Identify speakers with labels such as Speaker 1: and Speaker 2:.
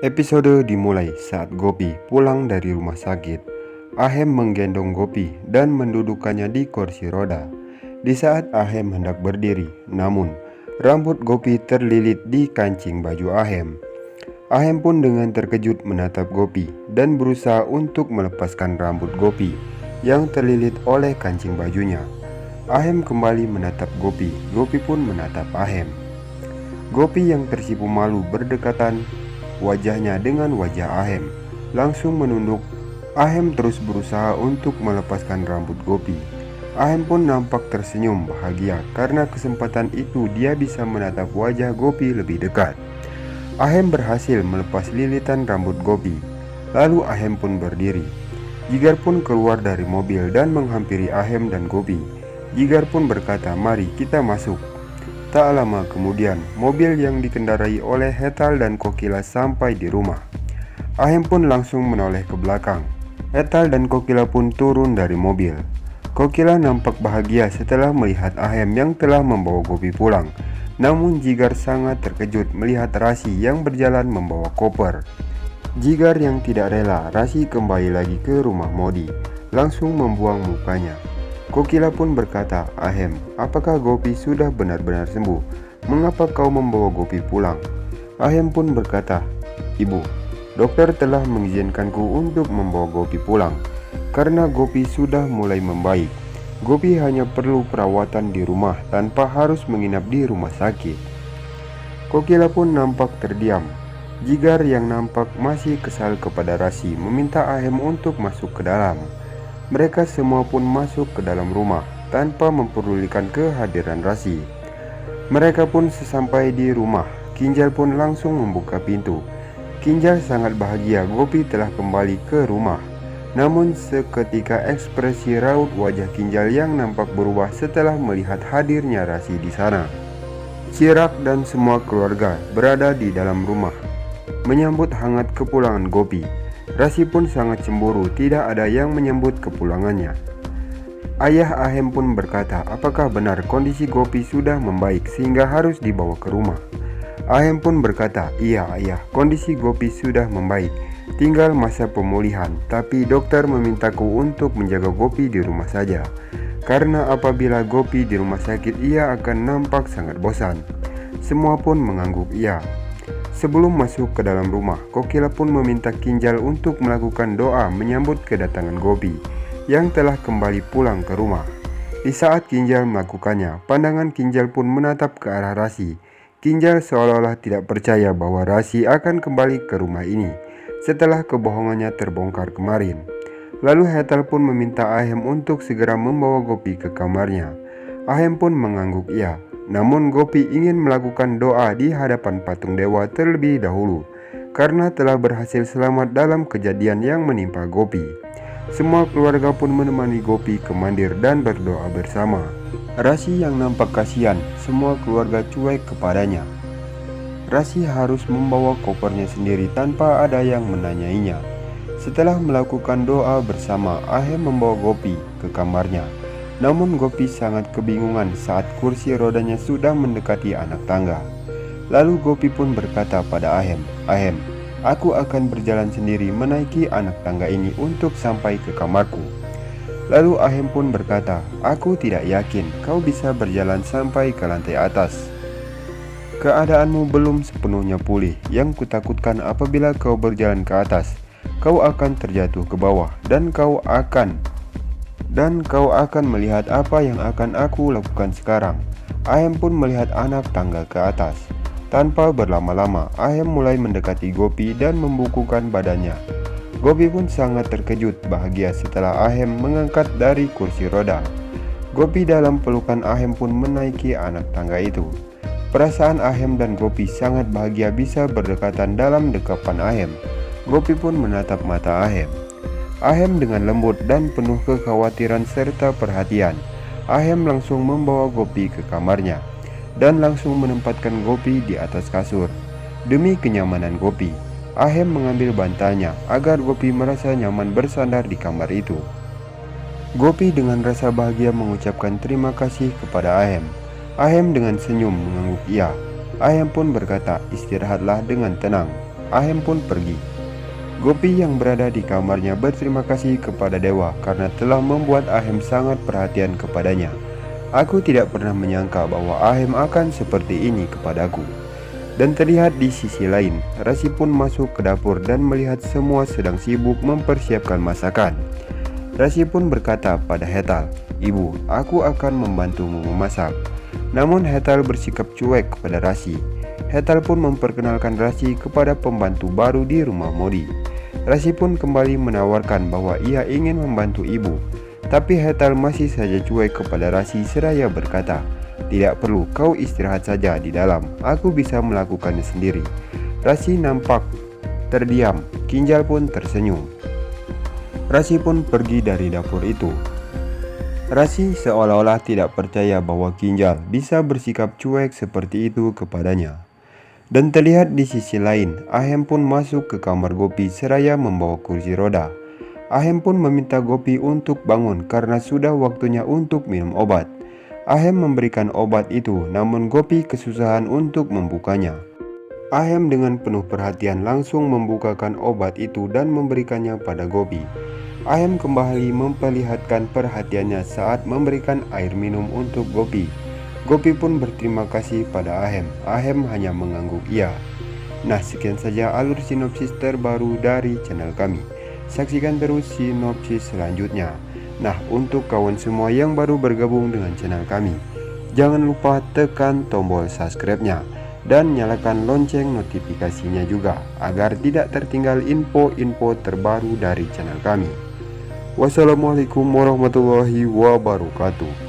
Speaker 1: Episode dimulai saat Gopi pulang dari rumah sakit. Ahem menggendong Gopi dan mendudukkannya di kursi roda. Di saat Ahem hendak berdiri, namun rambut Gopi terlilit di kancing baju Ahem. Ahem pun dengan terkejut menatap Gopi dan berusaha untuk melepaskan rambut Gopi yang terlilit oleh kancing bajunya. Ahem kembali menatap Gopi. Gopi pun menatap Ahem. Gopi yang tersipu malu berdekatan wajahnya dengan wajah Ahem, langsung menunduk. Ahem terus berusaha untuk melepaskan rambut Gopi. Ahem pun nampak tersenyum bahagia karena kesempatan itu dia bisa menatap wajah Gopi lebih dekat. Ahem berhasil melepas lilitan rambut Gopi. Lalu Ahem pun berdiri. Jigar pun keluar dari mobil dan menghampiri Ahem dan Gopi. Jigar pun berkata, "Mari kita masuk." Tak lama kemudian, mobil yang dikendarai oleh Hetal dan Kokila sampai di rumah. Ahem pun langsung menoleh ke belakang. Hetal dan Kokila pun turun dari mobil. Kokila nampak bahagia setelah melihat Ahem yang telah membawa Gopi pulang. Namun Jigar sangat terkejut melihat Rasi yang berjalan membawa koper. Jigar yang tidak rela Rasi kembali lagi ke rumah Modi, langsung membuang mukanya. Kokila pun berkata, "Ahem, apakah Gopi sudah benar-benar sembuh? Mengapa kau membawa Gopi pulang?" Ahem pun berkata, "Ibu, dokter telah mengizinkanku untuk membawa Gopi pulang karena Gopi sudah mulai membaik. Gopi hanya perlu perawatan di rumah tanpa harus menginap di rumah sakit." Kokila pun nampak terdiam. Jigar yang nampak masih kesal kepada Rasi meminta Ahem untuk masuk ke dalam. Mereka semua pun masuk ke dalam rumah tanpa memperdulikan kehadiran Rasi. Mereka pun sesampai di rumah, Kinjal pun langsung membuka pintu. Kinjal sangat bahagia Gopi telah kembali ke rumah. Namun seketika ekspresi raut wajah Kinjal yang nampak berubah setelah melihat hadirnya Rasi di sana. Cirak dan semua keluarga berada di dalam rumah menyambut hangat kepulangan Gopi. Rasi pun sangat cemburu tidak ada yang menyambut kepulangannya. Ayah Ahem pun berkata, "Apakah benar kondisi Gopi sudah membaik sehingga harus dibawa ke rumah?" Ahem pun berkata, "Iya ayah, kondisi Gopi sudah membaik, tinggal masa pemulihan. Tapi dokter memintaku untuk menjaga Gopi di rumah saja, karena apabila Gopi di rumah sakit ia akan nampak sangat bosan." Semua pun mengangguk iya. Sebelum masuk ke dalam rumah, Kokila pun meminta Kinjal untuk melakukan doa menyambut kedatangan Gopi yang telah kembali pulang ke rumah. Di saat Kinjal melakukannya, pandangan Kinjal pun menatap ke arah Rasi. Kinjal seolah-olah tidak percaya bahwa Rasi akan kembali ke rumah ini setelah kebohongannya terbongkar kemarin. Lalu Hetal pun meminta Ahem untuk segera membawa Gopi ke kamarnya. Ahem pun mengangguk iya. Namun Gopi ingin melakukan doa di hadapan patung dewa terlebih dahulu karena telah berhasil selamat dalam kejadian yang menimpa Gopi. Semua keluarga pun menemani Gopi ke mandir dan berdoa bersama. Rasi yang nampak kasihan, semua keluarga cuek kepadanya. Rasi harus membawa kopernya sendiri tanpa ada yang menanyainya. Setelah melakukan doa bersama, Ahem membawa Gopi ke kamarnya. Namun Gopi sangat kebingungan saat kursi rodanya sudah mendekati anak tangga. Lalu Gopi pun berkata pada Ahem, "Ahem, aku akan berjalan sendiri menaiki anak tangga ini untuk sampai ke kamarku." Lalu Ahem pun berkata, "Aku tidak yakin kau bisa berjalan sampai ke lantai atas. Keadaanmu belum sepenuhnya pulih. Yang kutakutkan apabila kau berjalan ke atas, kau akan terjatuh ke bawah dan kau akan melihat apa yang akan aku lakukan sekarang." Ahem pun melihat anak tangga ke atas. Tanpa berlama-lama, Ahem mulai mendekati Gopi dan membukukan badannya. Gopi pun sangat terkejut bahagia setelah Ahem mengangkat dari kursi roda. Gopi dalam pelukan Ahem pun menaiki anak tangga itu. Perasaan Ahem dan Gopi sangat bahagia bisa berdekatan dalam dekapan Ahem. Gopi pun menatap mata Ahem. Ahem dengan lembut dan penuh kekhawatiran serta perhatian, Ahem langsung membawa Gopi ke kamarnya dan langsung menempatkan Gopi di atas kasur. Demi kenyamanan Gopi, Ahem mengambil bantalnya agar Gopi merasa nyaman bersandar di kamar itu. Gopi dengan rasa bahagia mengucapkan terima kasih kepada Ahem. Ahem dengan senyum mengangguk iya. Ahem pun berkata, "Istirahatlah dengan tenang." Ahem pun pergi. Gopi yang berada di kamarnya berterima kasih kepada dewa karena telah membuat Ahem sangat perhatian kepadanya. Aku tidak pernah menyangka bahwa Ahem akan seperti ini kepadaku. Dan terlihat di sisi lain, Rasi pun masuk ke dapur dan melihat semua sedang sibuk mempersiapkan masakan. Rasi pun berkata pada Hetal, "Ibu, aku akan membantumu memasak." Namun Hetal bersikap cuek kepada Rasi. Hetal pun memperkenalkan Rasi kepada pembantu baru di rumah Modi. Rasi pun kembali menawarkan bahwa ia ingin membantu ibu. Tapi Hetal masih saja cuek kepada Rasi seraya berkata, "Tidak perlu, kau istirahat saja di dalam, aku bisa melakukannya sendiri." Rasi nampak terdiam, Kinjal pun tersenyum. Rasi pun pergi dari dapur itu. Rasi seolah-olah tidak percaya bahwa Kinjal bisa bersikap cuek seperti itu kepadanya. Dan terlihat di sisi lain, Ahem pun masuk ke kamar Gopi seraya membawa kursi roda. Ahem pun meminta Gopi untuk bangun karena sudah waktunya untuk minum obat. Ahem memberikan obat itu, namun Gopi kesusahan untuk membukanya. Ahem dengan penuh perhatian langsung membukakan obat itu dan memberikannya pada Gopi. Ahem kembali memperlihatkan perhatiannya saat memberikan air minum untuk Gopi. Gopi pun berterima kasih pada Ahem. Ahem hanya mengangguk iya. Nah, sekian saja alur sinopsis terbaru dari channel kami. Saksikan terus sinopsis selanjutnya. Nah, untuk kawan semua yang baru bergabung dengan channel kami, jangan lupa tekan tombol subscribe-nya dan nyalakan lonceng notifikasinya juga agar tidak tertinggal info-info terbaru dari channel kami. Wassalamualaikum warahmatullahi wabarakatuh.